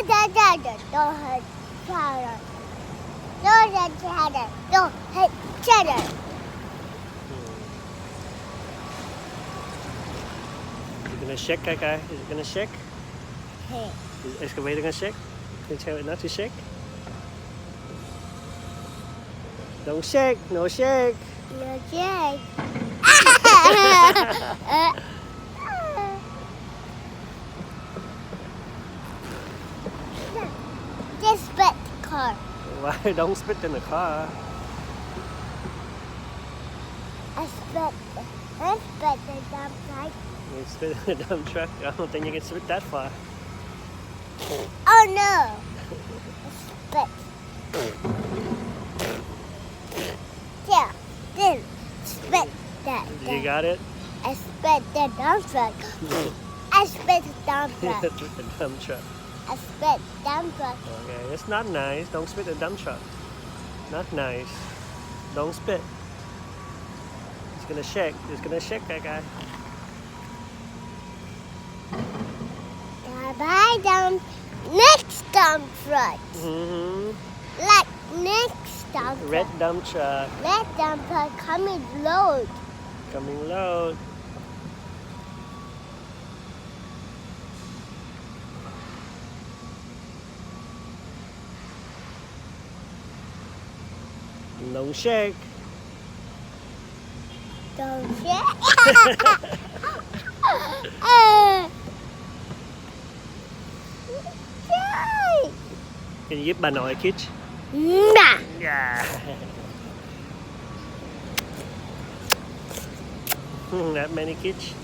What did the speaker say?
Don't hit cheddar. Don't hit cheddar. Don't hit cheddar. Is it gonna shake, Kai? Is it gonna shake? Hey. Is the excavator gonna shake? Can you tell it not to shake? Don't shake, no shake. No shake. Just spit the car. Why? Don't spit in the car. I spit the dump truck. You spit in the dump truck? I don't think you can spit that far. Oh no! I spit. Yeah, then spit that. You got it? I spit the dump truck. I spit the dump truck. Spit the dump truck. I spit dump truck. Okay, it's not nice. Don't spit the dump truck. Not nice. Don't spit. It's gonna shake. It's gonna shake, Kai. Bye dump. Next dump truck. Mm-hmm. Like next dump truck. Red dump truck. Red dump truck coming load. Coming load. Don't shake. Don't shake. Can you giúp bà nội quiche? Nah. Yeah. That many quiche?